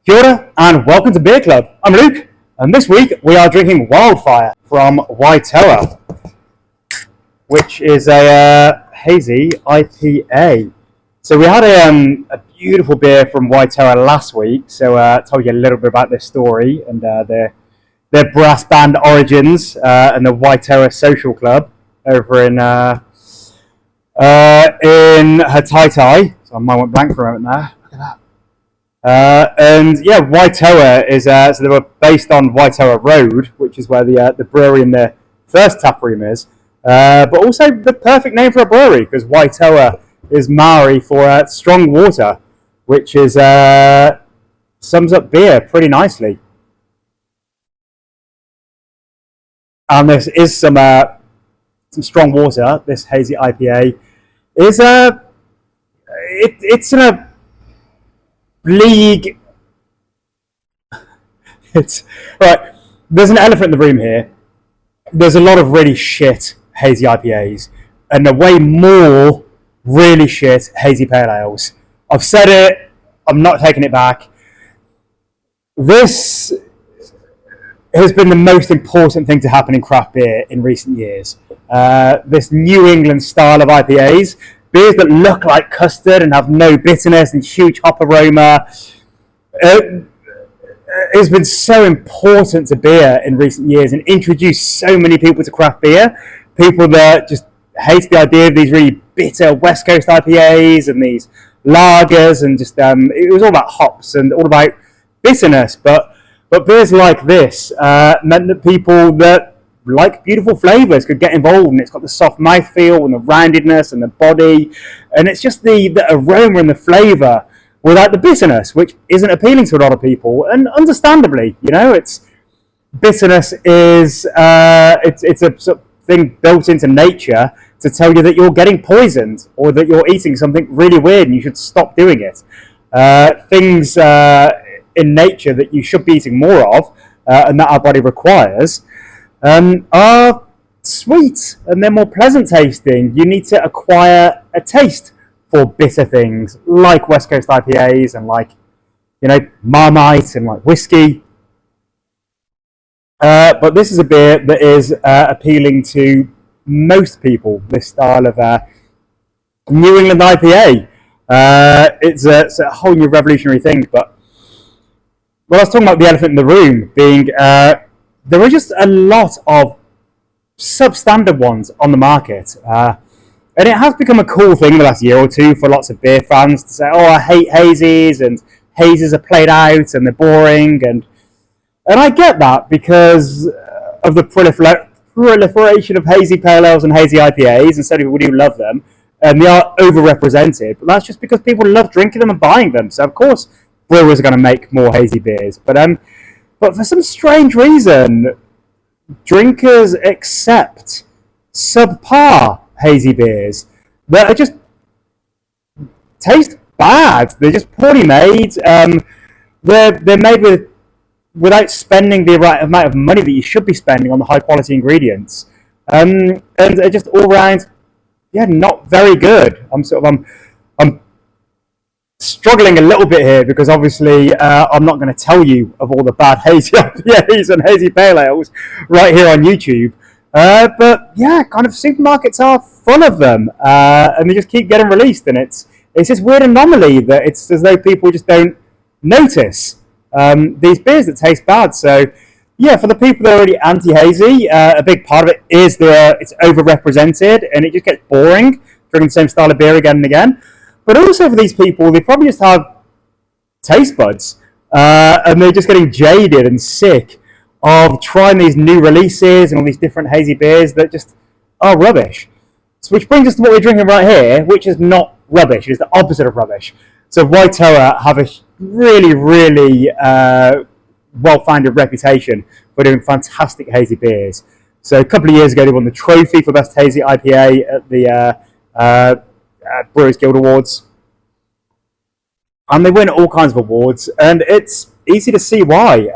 Kia ora and welcome to Beer Club. I'm Luke, and this week we are drinking Wildfire from Waitoa, which is a Hazy IPA. So we had a beautiful beer from Waitoa last week, so I told you a little bit about their story and their brass band origins and the Waitoa Social Club over in Hātaitai. So my mind went blank for a moment there. Look at that. And yeah, Waitoa is so they were based on Waitoa Road, which is where the brewery and their first taproom is. But also the perfect name for a brewery because Waitoa is Maori for strong water, which is sums up beer pretty nicely. And this is some strong water. This hazy IPA is it's in a league. It's right. There's an elephant in the room here. There's a lot of really shit hazy IPAs, and a way more really shit hazy pale ales. I've said it. I'm not taking it back. This has been the most important thing to happen in craft beer in recent years. This New England style of IPAs. Beers that look like custard and have no bitterness and huge hop aroma. It's been so important to beer in recent years and introduced so many people to craft beer. People that just hate the idea of these really bitter West Coast IPAs and these lagers and just it was all about hops and all about bitterness. But beers like this meant that people that like beautiful flavours could get involved, and it's got the soft mouthfeel and the roundedness and the body, and it's just the aroma and the flavour without the bitterness, which isn't appealing to a lot of people, and understandably, it's bitterness is it's a sort of thing built into nature to tell you that you're getting poisoned or that you're eating something really weird and you should stop doing it. Things in nature that you should be eating more of and that our body requires are sweet and they're more pleasant tasting. You need to acquire a taste for bitter things like West Coast IPAs and like, Marmite and like whiskey. But this is a beer that is appealing to most people, this style of New England IPA. It's a whole new revolutionary thing. But I was talking about the elephant in the room being there are just a lot of substandard ones on the market. And it has become a cool thing in the last year or two for lots of beer fans to say, oh, I hate hazies, and hazies are played out and they're boring. And I get that because of the proliferation of hazy pale ales and hazy IPAs, and so people do love them. And they are overrepresented, but that's just because people love drinking them and buying them. So, of course, brewers are going to make more hazy beers. But for some strange reason, drinkers accept subpar hazy beers that are just taste bad. They're just poorly made. They're made without spending the right amount of money that you should be spending on the high quality ingredients, and they're just all round, not very good. I'm struggling a little bit here because obviously I'm not going to tell you of all the bad hazy IPAs and hazy pale ales right here on YouTube. But yeah, kind of supermarkets are full of them, and they just keep getting released, and it's this weird anomaly that it's as though people just don't notice these beers that taste bad. So yeah, for the people that are already anti-hazy, a big part of it is it's overrepresented and it just gets boring drinking the same style of beer again and again. But also for these people, they probably just have taste buds and they're just getting jaded and sick of trying these new releases and all these different hazy beers that just are rubbish. So which brings us to what we're drinking right here, which is not rubbish. It is the opposite of rubbish. So Waitoa have a really, really well-founded reputation for doing fantastic hazy beers. So a couple of years ago, they won the trophy for Best Hazy IPA at the Brewers Guild Awards. And they win all kinds of awards, and it's easy to see why.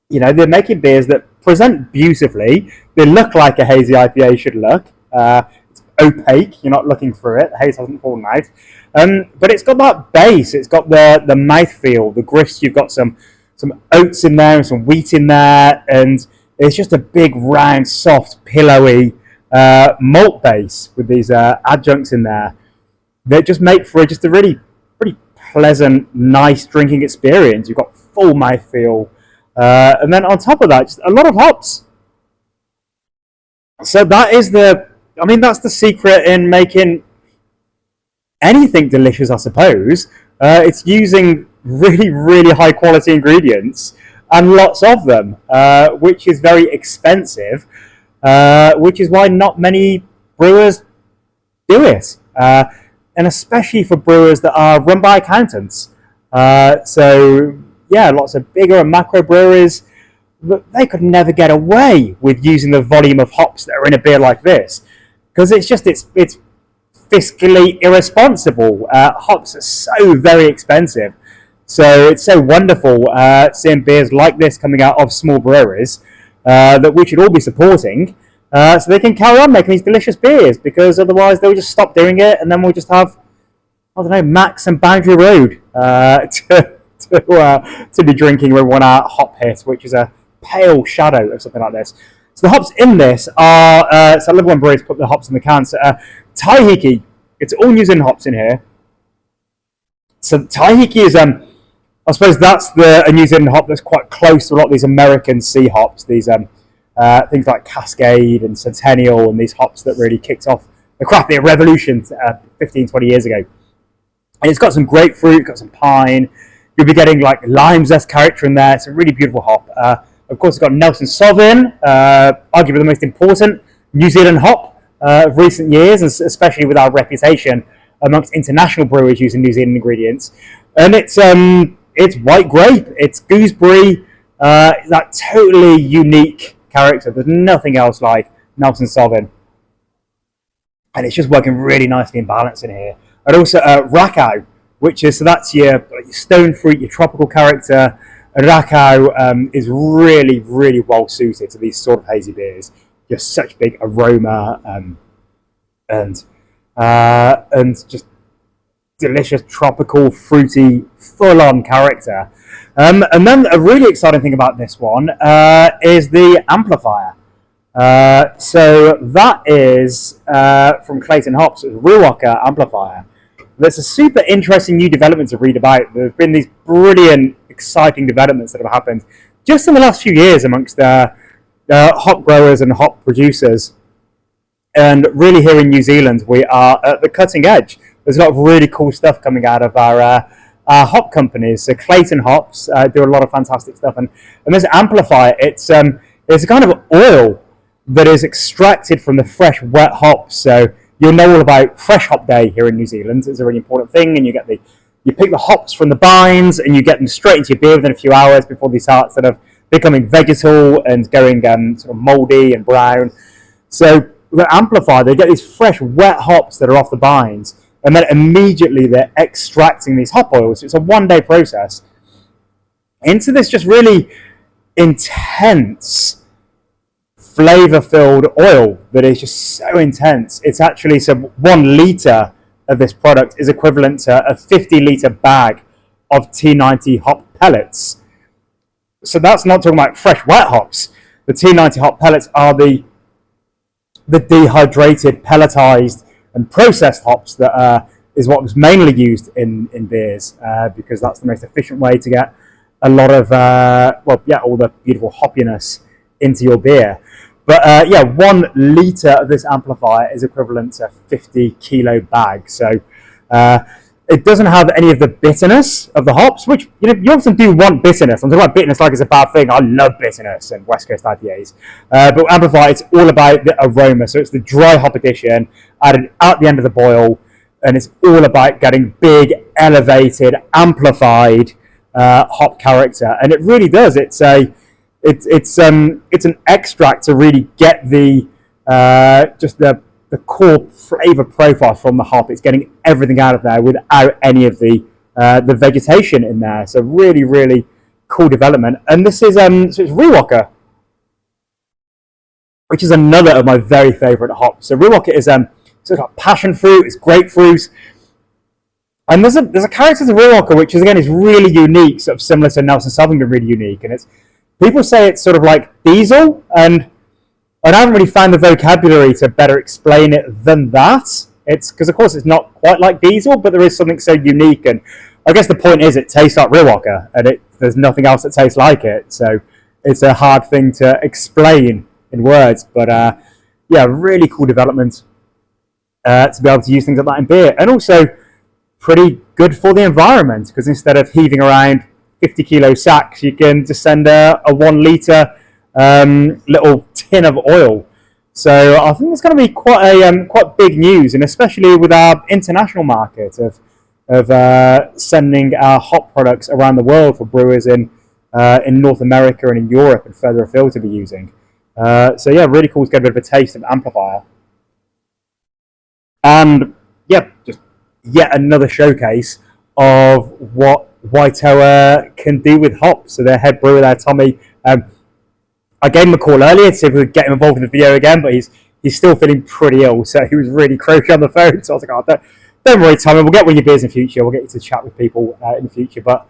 They're making beers that present beautifully. They look like a hazy IPA should look. It's opaque. You're not looking through it. The haze hasn't fallen out. But it's got that base. It's got the mouthfeel, the grist. You've got some oats in there and some wheat in there, and it's just a big, round, soft, pillowy malt base with these adjuncts in there that just make for just a really pretty pleasant, nice drinking experience. You've got full mouthfeel, and then on top of that, just a lot of hops. So that's the secret in making anything delicious, I suppose. It's using really, really high quality ingredients and lots of them, which is very expensive, which is why not many brewers do it, and especially for brewers that are run by accountants. So yeah, lots of bigger and macro breweries, they could never get away with using the volume of hops that are in a beer like this, because it's fiscally irresponsible. Hops are so very expensive, so it's so wonderful seeing beers like this coming out of small breweries that we should all be supporting, so they can carry on making these delicious beers, because otherwise they'll just stop doing it, and then we'll just have, I don't know, Max and Boundary Road to be drinking when we want our hop hit, which is a pale shadow of something like this. So the hops in this are, so I love when breweries put the hops in the cans. Taihiki, it's all New Zealand hops in here. So Taihiki is, I suppose that's a New Zealand hop that's quite close to a lot of these American sea hops, these things like Cascade and Centennial, and these hops that really kicked off the craft beer revolution 15, 20 years ago. And it's got some grapefruit, got some pine. You'll be getting like lime zest character in there. It's a really beautiful hop. Of course, it's got Nelson Sauvin, arguably the most important New Zealand hop of recent years, especially with our reputation amongst international brewers using New Zealand ingredients. And it's white grape, it's gooseberry, that totally unique character. There's nothing else like Nelson Sauvin. And it's just working really nicely in balance in here. And also Rakau, which is, so that's your stone fruit, your tropical character. Rakau is really, really well suited to these sort of hazy beers. Just such big aroma and just delicious, tropical, fruity, full-on character. And then a really exciting thing about this one is the amplifier. So that is from Clayton Hops, BREWERY amplifier. There's a super interesting new development to read about. There have been these brilliant, exciting developments that have happened just in the last few years amongst hop growers and hop producers. And really here in New Zealand, we are at the cutting edge. There's a lot of really cool stuff coming out of our hop companies. So Clayton Hops do a lot of fantastic stuff. And this amplifier, it's a kind of oil that is extracted from the fresh, wet hops. So you'll know all about Fresh Hop Day here in New Zealand. It's a really important thing, and you pick the hops from the bines, and you get them straight into your beer within a few hours before they start sort of becoming vegetal and going sort of mouldy and brown. So the amplifier, they get these fresh, wet hops that are off the bines, and then immediately they're extracting these hop oils. It's a one-day process into this just really intense, flavor-filled oil that is just so intense. It's actually, so 1 litre of this product is equivalent to a 50-litre bag of T90 hop pellets. So that's not talking about fresh, wet hops. The T90 hop pellets are the dehydrated, pelletized, and processed hops that is what was mainly used in beers, because that's the most efficient way to get a lot of, all the beautiful hoppiness into your beer. But 1 litre of this amplifier is equivalent to a 50-kilo bag. So it doesn't have any of the bitterness of the hops, which you often do want bitterness. I'm talking about bitterness like it's a bad thing. I love bitterness and West Coast IPAs. But amplifier, it's all about the aroma. So it's the dry hop addition added at the end of the boil, and it's all about getting big, elevated, amplified hop character. And it really does. It's an extract to really get the core flavor profile from the hop. It's getting everything out of there without any of the vegetation in there. So really, really cool development. And this is so it's BREWERY, which is another of my very favorite hops. So BREWERY is So it's got passion fruit, it's grapefruit. And there's a character to BREWERY which is, again, is really unique, sort of similar to Nelson Southern, but really unique. And it's, people say it's sort of like diesel, and I haven't really found the vocabulary to better explain it than that. It's because, of course, it's not quite like diesel, but there is something so unique. And I guess the point is it tastes like BREWERY, and there's nothing else that tastes like it. So it's a hard thing to explain in words. But yeah, really cool development to be able to use things like that in beer. And also pretty good for the environment, because instead of heaving around 50 kilo sacks, you can just send a 1 litre little tin of oil. So I think it's going to be quite big news, and especially with our international market of sending our hop products around the world for brewers in North America and in Europe and further afield to be using. So yeah, really cool to get a bit of a taste of Amplifier. And yeah, just yet another showcase of what Waitoa can do with hops. So their head brewer there, Tommy, I gave him a call earlier to see if we could get him involved in the video again, but he's still feeling pretty ill, so he was really croaky on the phone. So I was like, oh, don't worry, Tommy, we'll get one of your beers in the future. We'll get you to chat with people in the future. But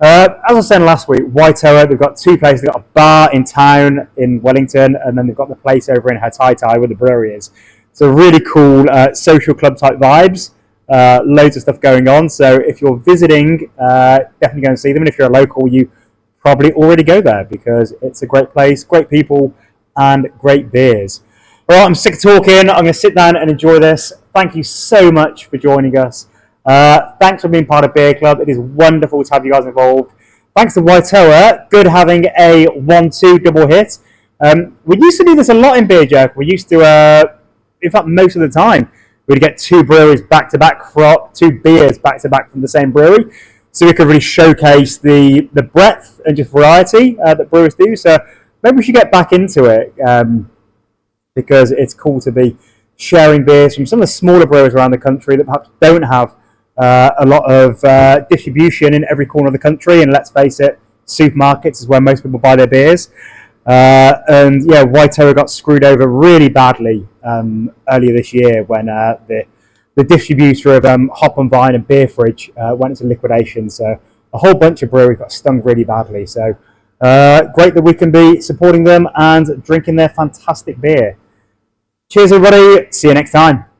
as I was saying last week, Waitoa, they've got 2 places. They've got a bar in town in Wellington, and then they've got the place over in Hātaitai where the brewery is. So really cool social club type vibes. Loads of stuff going on. So if you're visiting, definitely go and see them. And if you're a local, you probably already go there, because it's a great place, great people, and great beers. All right, I'm sick of talking. I'm going to sit down and enjoy this. Thank you so much for joining us. Thanks for being part of Beer Club. It is wonderful to have you guys involved. Thanks to Waitoa. Good having a 1-2 double hit. We used to do this a lot in Beer Jerk. We used to, in fact, most of the time, we'd get 2 breweries back-to-back, 2 beers back-to-back from the same brewery. So we could really showcase the breadth and just variety that brewers do. So maybe we should get back into it, because it's cool to be sharing beers from some of the smaller brewers around the country that perhaps don't have a lot of distribution in every corner of the country. And let's face it, supermarkets is where most people buy their beers. And yeah, Waitoa got screwed over really badly earlier this year when the distributor of Hop and Vine and Beer Fridge went into liquidation. So a whole bunch of breweries got stung really badly. So great that we can be supporting them and drinking their fantastic beer. Cheers, everybody. See you next time.